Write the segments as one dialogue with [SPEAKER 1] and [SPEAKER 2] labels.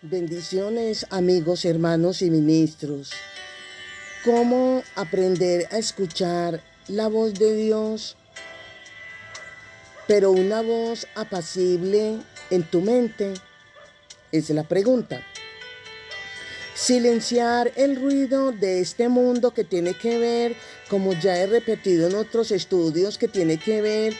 [SPEAKER 1] Bendiciones, amigos, hermanos y ministros. ¿Cómo aprender a escuchar la voz de Dios, pero una voz apacible en tu mente? Es la pregunta. Silenciar el ruido de este mundo que tiene que ver, como ya he repetido en otros estudios, que tiene que ver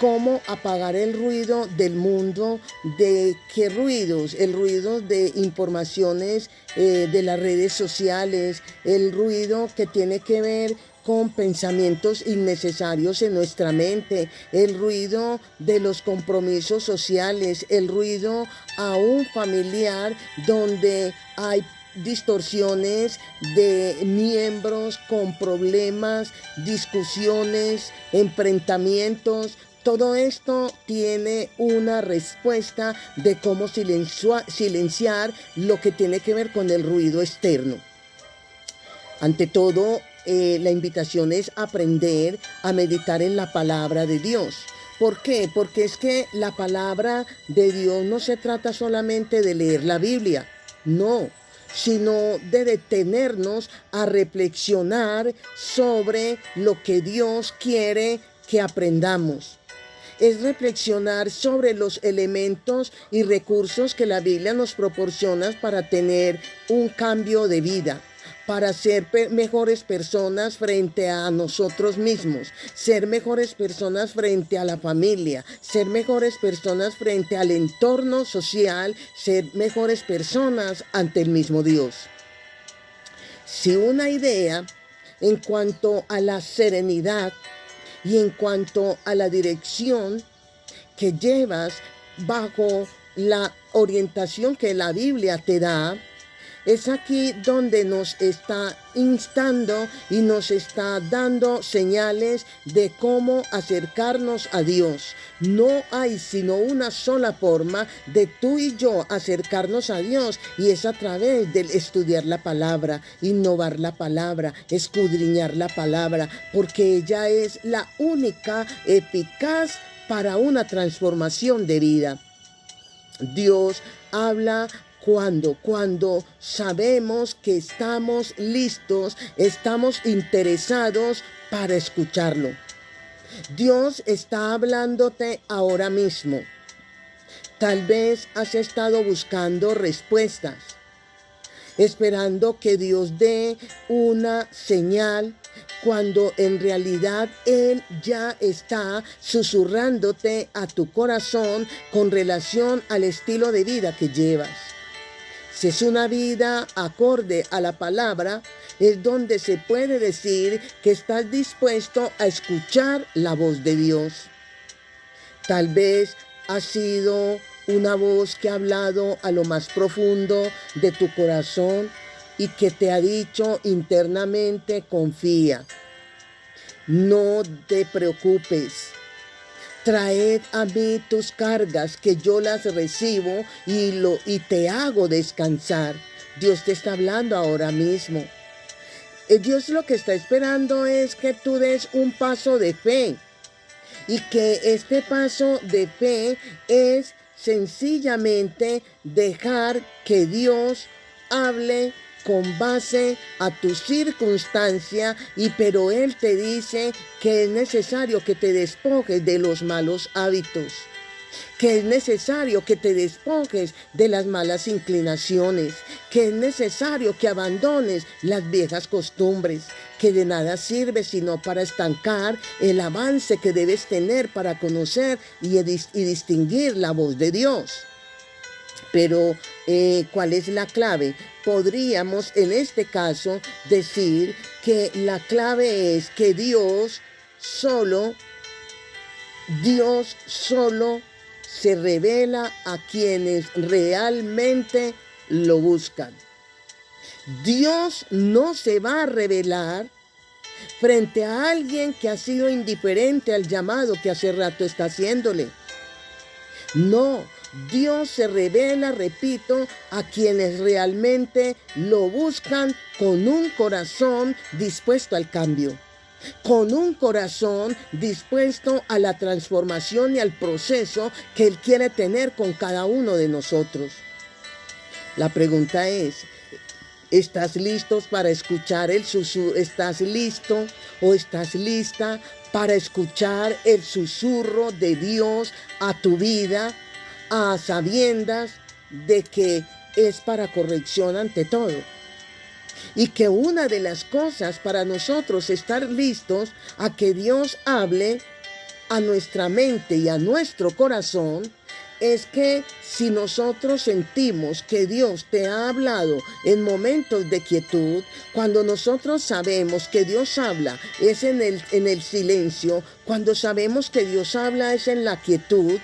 [SPEAKER 1] cómo apagar el ruido del mundo. ¿De qué ruidos? El ruido de informaciones de las redes sociales, el ruido que tiene que ver con pensamientos innecesarios en nuestra mente, el ruido de los compromisos sociales, el ruido aún familiar donde hay distorsiones de miembros con problemas, discusiones, enfrentamientos. Todo esto tiene una respuesta de cómo silenciar lo que tiene que ver con el ruido externo. Ante todo, la invitación es aprender a meditar en la palabra de Dios. ¿Por qué? Porque es que la palabra de Dios no se trata solamente de leer la Biblia, no, sino de detenernos a reflexionar sobre lo que Dios quiere que aprendamos. Es reflexionar sobre los elementos y recursos que la Biblia nos proporciona para tener un cambio de vida, para ser mejores personas frente a nosotros mismos, ser mejores personas frente a la familia, ser mejores personas frente al entorno social, ser mejores personas ante el mismo Dios. Si una idea en cuanto a la serenidad y en cuanto a la dirección que llevas bajo la orientación que la Biblia te da, es aquí donde nos está instando y nos está dando señales de cómo acercarnos a Dios. No hay sino una sola forma de tú y yo acercarnos a Dios, y es a través del estudiar la palabra, innovar la palabra, escudriñar la palabra, porque ella es la única eficaz para una transformación de vida. Dios habla cuando sabemos que estamos listos, estamos interesados para escucharlo. Dios está hablándote ahora mismo. Tal vez has estado buscando respuestas, esperando que Dios dé una señal, cuando en realidad Él ya está susurrándote a tu corazón con relación al estilo de vida que llevas. Si es una vida acorde a la palabra, es donde se puede decir que estás dispuesto a escuchar la voz de Dios. Tal vez ha sido una voz que ha hablado a lo más profundo de tu corazón y que te ha dicho internamente: confía, no te preocupes. Traed a mí tus cargas, que yo las recibo y te hago descansar. Dios te está hablando ahora mismo. Dios lo que está esperando es que tú des un paso de fe. Y que este paso de fe es sencillamente dejar que Dios hable con base a tu circunstancia, pero Él te dice que es necesario que te despojes de los malos hábitos, que es necesario que te despojes de las malas inclinaciones, que es necesario que abandones las viejas costumbres, que de nada sirve sino para estancar el avance que debes tener para conocer y distinguir la voz de Dios. Pero, ¿cuál es la clave? Podríamos en este caso decir que la clave es que Dios solo se revela a quienes realmente lo buscan. Dios no se va a revelar frente a alguien que ha sido indiferente al llamado que hace rato está haciéndole. No, Dios se revela, repito, a quienes realmente lo buscan con un corazón dispuesto al cambio, con un corazón dispuesto a la transformación y al proceso que Él quiere tener con cada uno de nosotros. La pregunta es, ¿estás listos para escuchar el susurro? ¿Estás listo o estás lista para escuchar el susurro de Dios a tu vida, a sabiendas de que es para corrección ante todo? Y que una de las cosas para nosotros estar listos a que Dios hable a nuestra mente y a nuestro corazón es que si nosotros sentimos que Dios te ha hablado en momentos de quietud, cuando nosotros sabemos que Dios habla es en el silencio, cuando sabemos que Dios habla es en la quietud,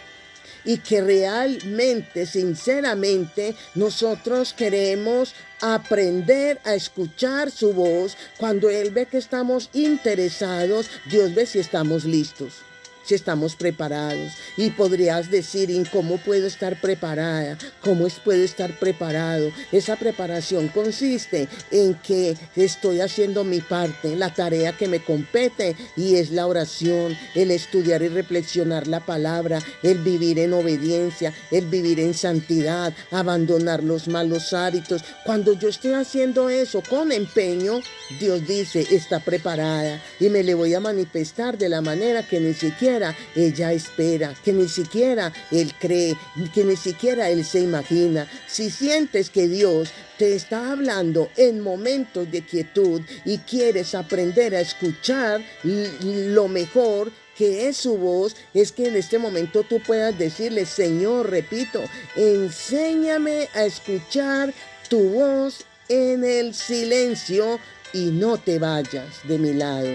[SPEAKER 1] y que realmente, sinceramente, nosotros queremos aprender a escuchar su voz. Cuando Él ve que estamos interesados, Dios ve si estamos listos, si estamos preparados. Y podrías decir, ¿y cómo puedo estar preparada? ¿Cómo puedo estar preparado? Esa preparación consiste en que estoy haciendo mi parte, la tarea que me compete, y es la oración, el estudiar y reflexionar la palabra, el vivir en obediencia, el vivir en santidad, abandonar los malos hábitos. Cuando yo estoy haciendo eso con empeño, Dios dice, está preparada, y me le voy a manifestar de la manera que ni siquiera ella espera, que ni siquiera él cree, que ni siquiera él se imagina. Si sientes que Dios te está hablando en momentos de quietud y quieres aprender a escuchar lo mejor que es su voz, es que en este momento tú puedas decirle, Señor, repito, enséñame a escuchar tu voz en el silencio y no te vayas de mi lado.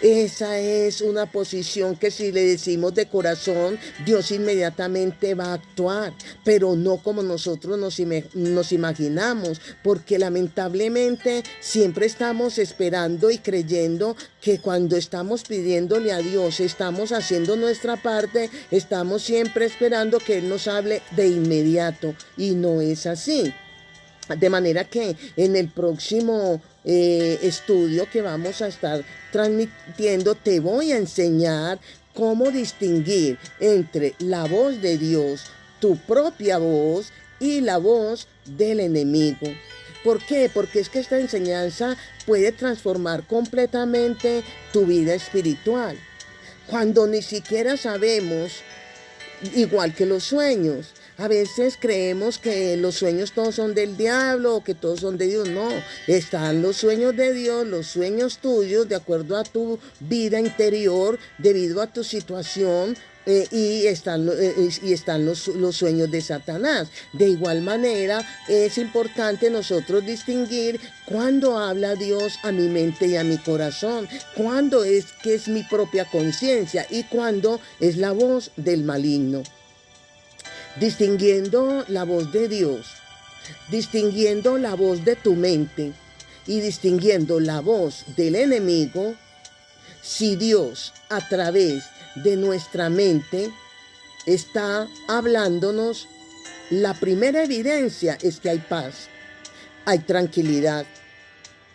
[SPEAKER 1] Esa es una posición que si le decimos de corazón, Dios inmediatamente va a actuar, pero no como nosotros nos imaginamos, porque lamentablemente siempre estamos esperando y creyendo que cuando estamos pidiéndole a Dios, estamos haciendo nuestra parte, estamos siempre esperando que Él nos hable de inmediato, y no es así. De manera que en el próximo estudio que vamos a estar transmitiendo, te voy a enseñar cómo distinguir entre la voz de Dios, tu propia voz, y la voz del enemigo. ¿Por qué? Porque es que esta enseñanza puede transformar completamente tu vida espiritual. Cuando ni siquiera sabemos, igual que los sueños, a veces creemos que los sueños todos son del diablo o que todos son de Dios. No, están los sueños de Dios, los sueños tuyos, de acuerdo a tu vida interior, debido a tu situación, y están los sueños de Satanás. De igual manera, es importante nosotros distinguir cuándo habla Dios a mi mente y a mi corazón, cuándo es que es mi propia conciencia y cuándo es la voz del maligno. Distinguiendo la voz de Dios, distinguiendo la voz de tu mente y distinguiendo la voz del enemigo, si Dios a través de nuestra mente está hablándonos, la primera evidencia es que hay paz, hay tranquilidad.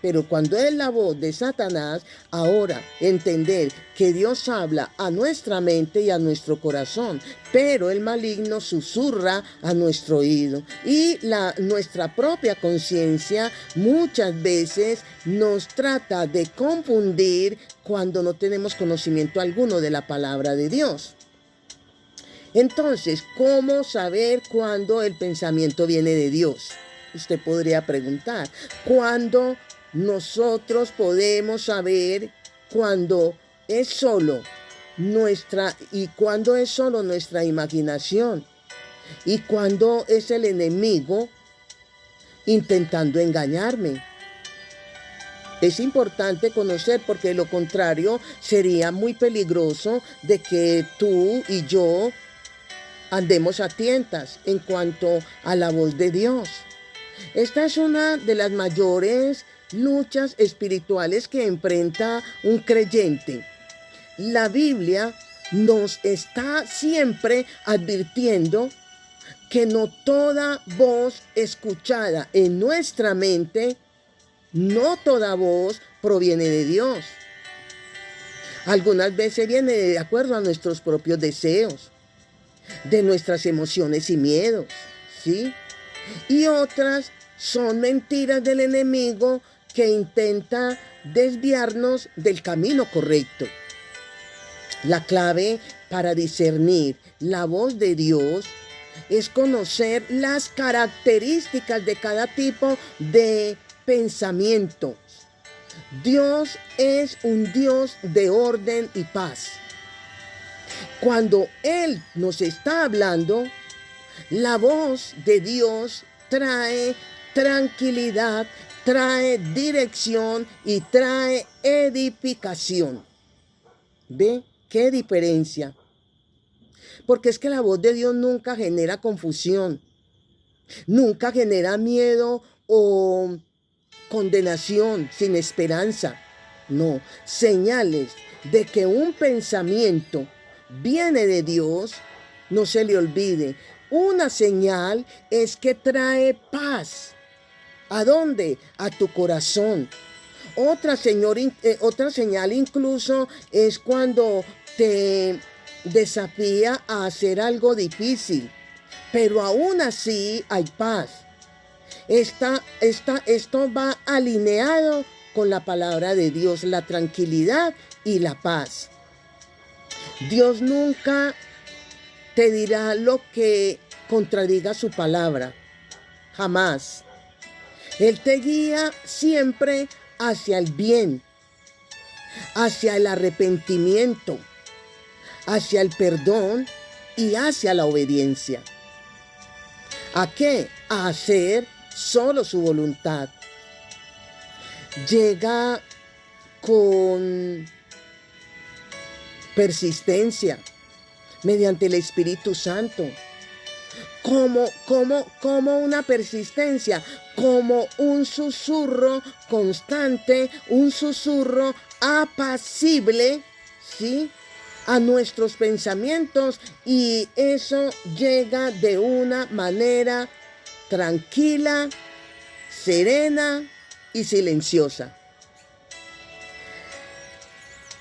[SPEAKER 1] Pero cuando es la voz de Satanás, ahora entender que Dios habla a nuestra mente y a nuestro corazón, pero el maligno susurra a nuestro oído. Y nuestra propia conciencia muchas veces nos trata de confundir cuando no tenemos conocimiento alguno de la palabra de Dios. Entonces, ¿cómo saber cuándo el pensamiento viene de Dios? Usted podría preguntar, ¿cuándo nosotros podemos saber cuándo es solo nuestra imaginación y cuándo es el enemigo intentando engañarme? Es importante conocer, porque de lo contrario sería muy peligroso de que tú y yo andemos a tientas en cuanto a la voz de Dios. Esta es una de las mayores luchas espirituales que enfrenta un creyente. La Biblia nos está siempre advirtiendo que no toda voz escuchada en nuestra mente, no toda voz proviene de Dios. Algunas veces viene de acuerdo a nuestros propios deseos, de nuestras emociones y miedos, ¿sí? y otras son mentiras del enemigo que intenta desviarnos del camino correcto. La clave para discernir la voz de Dios es conocer las características de cada tipo de pensamiento. Dios es un Dios de orden y paz. Cuando Él nos está hablando, la voz de Dios trae tranquilidad, trae dirección y trae edificación. ¿Ve qué diferencia? Porque es que la voz de Dios nunca genera confusión, nunca genera miedo o condenación sin esperanza. No, señales de que un pensamiento viene de Dios, no se le olvide. Una señal es que trae paz. ¿A dónde? A tu corazón. Otra señal incluso es cuando te desafía a hacer algo difícil, pero aún así hay paz. Esto va alineado con la palabra de Dios, la tranquilidad y la paz. Dios nunca te dirá lo que contradiga su palabra, jamás. Él te guía siempre hacia el bien, hacia el arrepentimiento, hacia el perdón y hacia la obediencia. ¿A qué? A hacer solo su voluntad. Llega con persistencia mediante el Espíritu Santo. Como una persistencia, como un susurro constante, un susurro apacible, ¿sí?, a nuestros pensamientos, y eso llega de una manera tranquila, serena y silenciosa.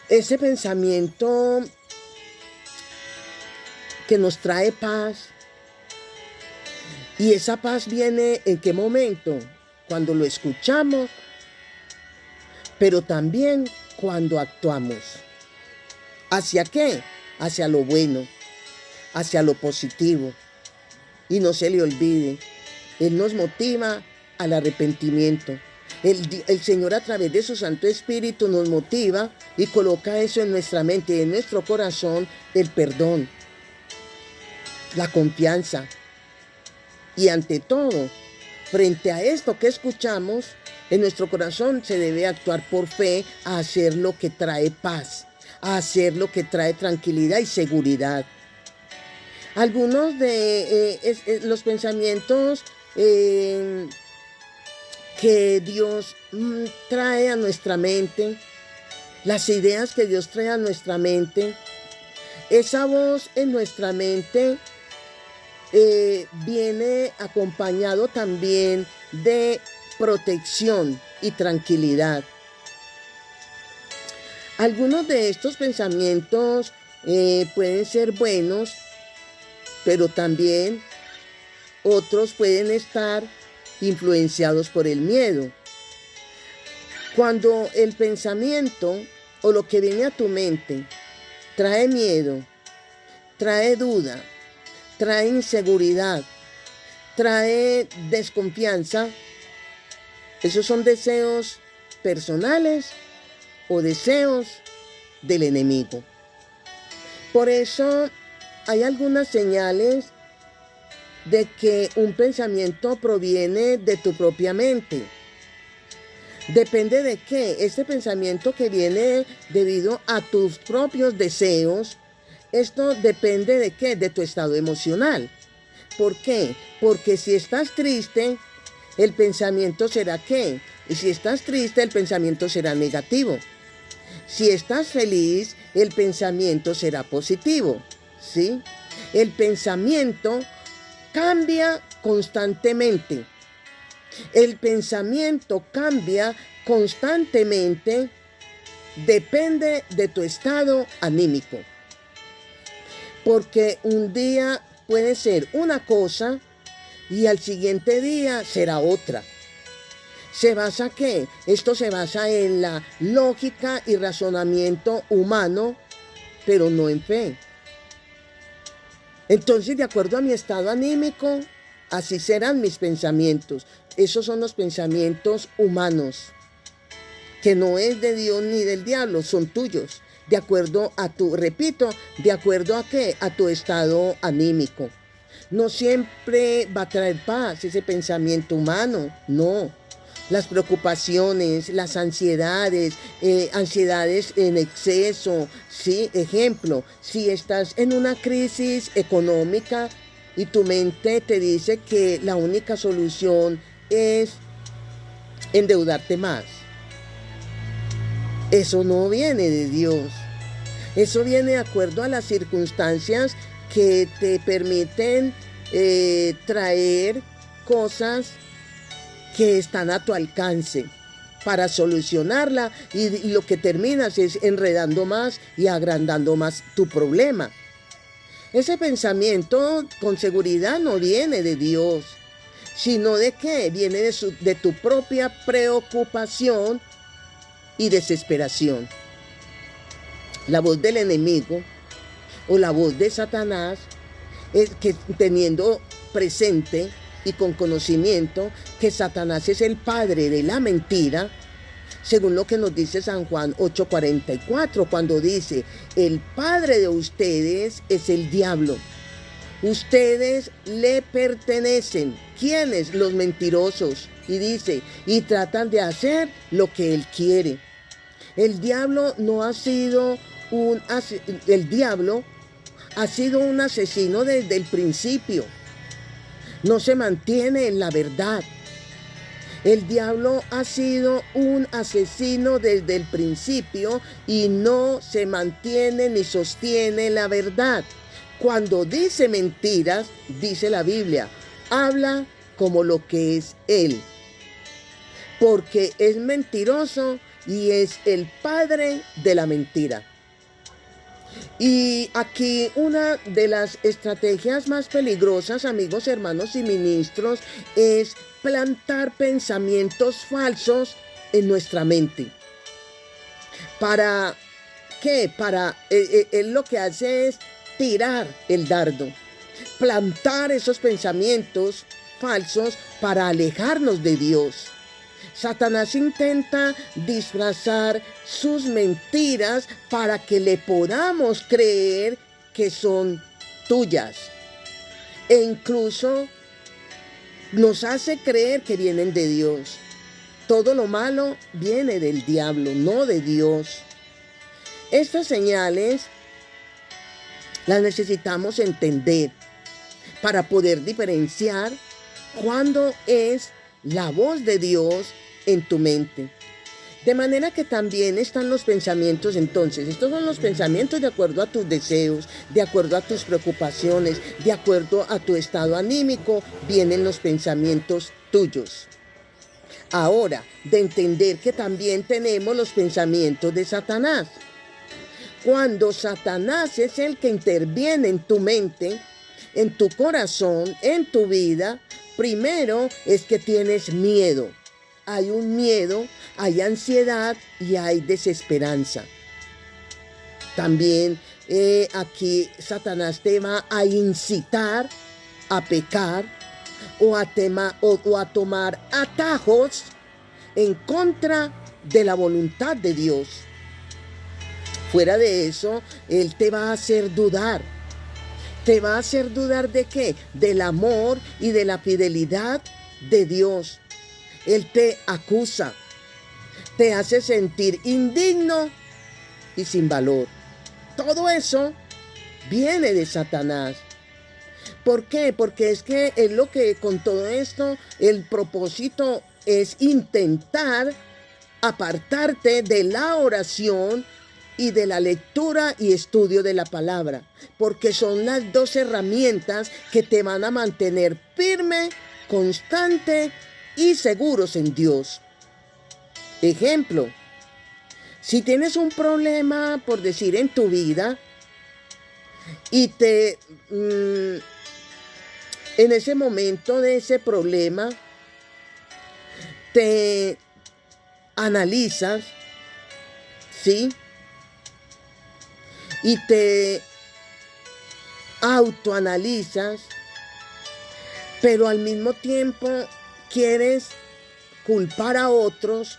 [SPEAKER 1] Ese pensamiento que nos trae paz. ¿Y esa paz viene en qué momento? Cuando lo escuchamos, pero también cuando actuamos. ¿Hacia qué? Hacia lo bueno, hacia lo positivo. Y no se le olvide, Él nos motiva al arrepentimiento. El Señor, a través de su Santo Espíritu, nos motiva y coloca eso en nuestra mente y en nuestro corazón: el perdón, la confianza. Y ante todo, frente a esto que escuchamos, en nuestro corazón se debe actuar por fe, a hacer lo que trae paz, a hacer lo que trae tranquilidad y seguridad. Algunos de los pensamientos que Dios trae a nuestra mente, las ideas que Dios trae a nuestra mente, esa voz en nuestra mente viene acompañado también de protección y tranquilidad. Algunos de estos pensamientos pueden ser buenos, pero también otros pueden estar influenciados por el miedo. Cuando el pensamiento o lo que viene a tu mente trae miedo, trae duda, trae inseguridad, trae desconfianza, esos son deseos personales o deseos del enemigo. Por eso hay algunas señales de que un pensamiento proviene de tu propia mente. ¿Depende de qué? Este pensamiento que viene debido a tus propios deseos, esto depende de qué, de tu estado emocional. ¿Por qué? Porque si estás triste, el pensamiento será ¿qué? Y si estás triste, el pensamiento será negativo. Si estás feliz, el pensamiento será positivo, ¿sí? El pensamiento cambia constantemente. El pensamiento cambia constantemente, depende de tu estado anímico. Porque un día puede ser una cosa y al siguiente día será otra. ¿Se basa qué? Esto se basa en la lógica y razonamiento humano, pero no en fe. Entonces, de acuerdo a mi estado anímico, así serán mis pensamientos. Esos son los pensamientos humanos, que no es de Dios ni del diablo, son tuyos. De acuerdo a repito, ¿de acuerdo a qué? A tu estado anímico. No siempre va a traer paz ese pensamiento humano, no. Las preocupaciones, las ansiedades, ansiedades en exceso, ¿sí? Ejemplo, si estás en una crisis económica y tu mente te dice que la única solución es endeudarte más, eso no viene de Dios. Eso viene de acuerdo a las circunstancias que te permiten traer cosas que están a tu alcance para solucionarla, y lo que terminas es enredando más y agrandando más tu problema. Ese pensamiento con seguridad no viene de Dios, sino de qué? Viene de tu propia preocupación y desesperación. La voz del enemigo o la voz de Satanás es que, teniendo presente y con conocimiento que Satanás es el padre de la mentira, según lo que nos dice San Juan 8:44, cuando dice: el padre de ustedes es el diablo. Ustedes le pertenecen. ¿Quiénes? Los mentirosos. Y dice, y tratan de hacer lo que él quiere. El diablo no ha sido el diablo ha sido un asesino desde el principio. No se mantiene en la verdad. El diablo ha sido un asesino desde el principio y no se mantiene ni sostiene la verdad. Cuando dice mentiras, dice la Biblia, habla como lo que es él, porque es mentiroso y es el padre de la mentira. Y aquí una de las estrategias más peligrosas, amigos, hermanos y ministros, es plantar pensamientos falsos en nuestra mente. ¿Para qué? Él lo que hace es tirar el dardo, plantar esos pensamientos falsos para alejarnos de Dios. Satanás intenta disfrazar sus mentiras para que le podamos creer que son tuyas. E incluso nos hace creer que vienen de Dios. Todo lo malo viene del diablo, no de Dios. Estas señales las necesitamos entender para poder diferenciar cuándo es la voz de Dios en tu mente. De manera que también están los pensamientos. Entonces, estos son los pensamientos de acuerdo a tus deseos, de acuerdo a tus preocupaciones, de acuerdo a tu estado anímico, vienen los pensamientos tuyos. Ahora, de entender que también tenemos los pensamientos de Satanás. Cuando Satanás es el que interviene en tu mente, en tu corazón, en tu vida, primero es que tienes miedo. Hay un miedo, hay ansiedad y hay desesperanza. También aquí Satanás te va a incitar a pecar o a tomar atajos en contra de la voluntad de Dios. Fuera de eso, él te va a hacer dudar. ¿Te va a hacer dudar de qué? Del amor y de la fidelidad de Dios. Él te acusa, te hace sentir indigno y sin valor. Todo eso viene de Satanás. ¿Por qué? Porque es que es lo que con todo esto, el propósito es intentar apartarte de la oración y de la lectura y estudio de la palabra, porque son las dos herramientas que te van a mantener firme, constante y seguros en Dios. Ejemplo, si tienes un problema, por decir, en tu vida y En ese momento de ese problema, te analizas, ¿sí? Y te autoanalizas, pero al mismo tiempo quieres culpar a otros.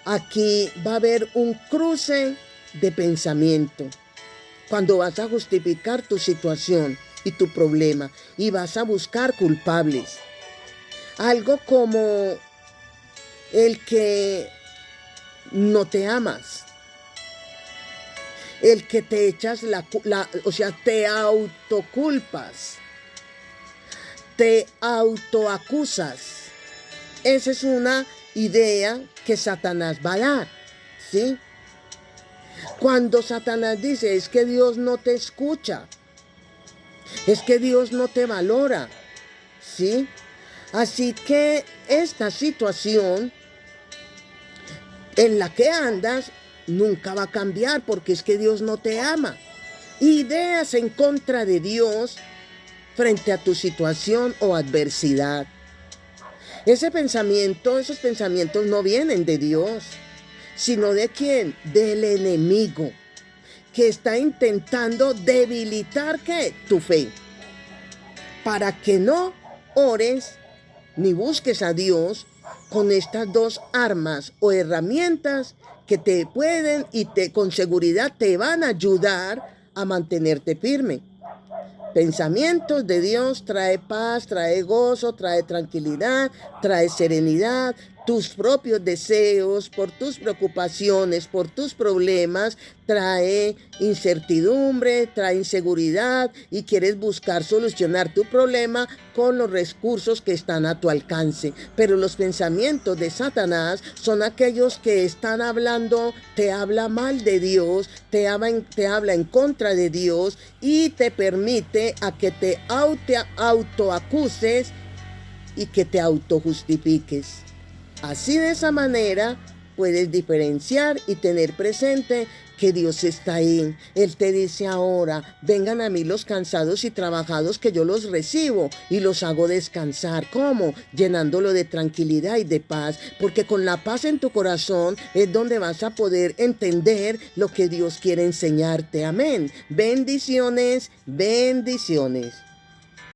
[SPEAKER 1] Aquí va a haber un cruce de pensamiento. Cuando vas a justificar tu situación y tu problema y vas a buscar culpables. Algo como el que no te amas, el que te echas o sea, te autoculpas, te autoacusas. Esa es una idea que Satanás va a dar, ¿sí? Cuando Satanás dice, es que Dios no te escucha, es que Dios no te valora, ¿sí? Así que esta situación en la que andas nunca va a cambiar porque es que Dios no te ama. Ideas en contra de Dios frente a tu situación o adversidad. Esos pensamientos no vienen de Dios, sino ¿de quién? Del enemigo, que está intentando debilitar ¿qué? Tu fe, para que no ores ni busques a Dios con estas dos armas o herramientas que te pueden y con seguridad te van a ayudar a mantenerte firme. Pensamientos de Dios trae paz, trae gozo, trae tranquilidad, trae serenidad. Tus propios deseos, por tus preocupaciones, por tus problemas, trae incertidumbre, trae inseguridad y quieres buscar solucionar tu problema con los recursos que están a tu alcance. Pero los pensamientos de Satanás son aquellos que están hablando, te habla mal de Dios, te habla en contra de Dios y te permite a que te autoacuses y que te autojustifiques. Así de esa manera puedes diferenciar y tener presente que Dios está ahí. Él te dice ahora, vengan a mí los cansados y trabajados que yo los recibo y los hago descansar. ¿Cómo? Llenándolo de tranquilidad y de paz, porque con la paz en tu corazón es donde vas a poder entender lo que Dios quiere enseñarte. Amén. Bendiciones, bendiciones.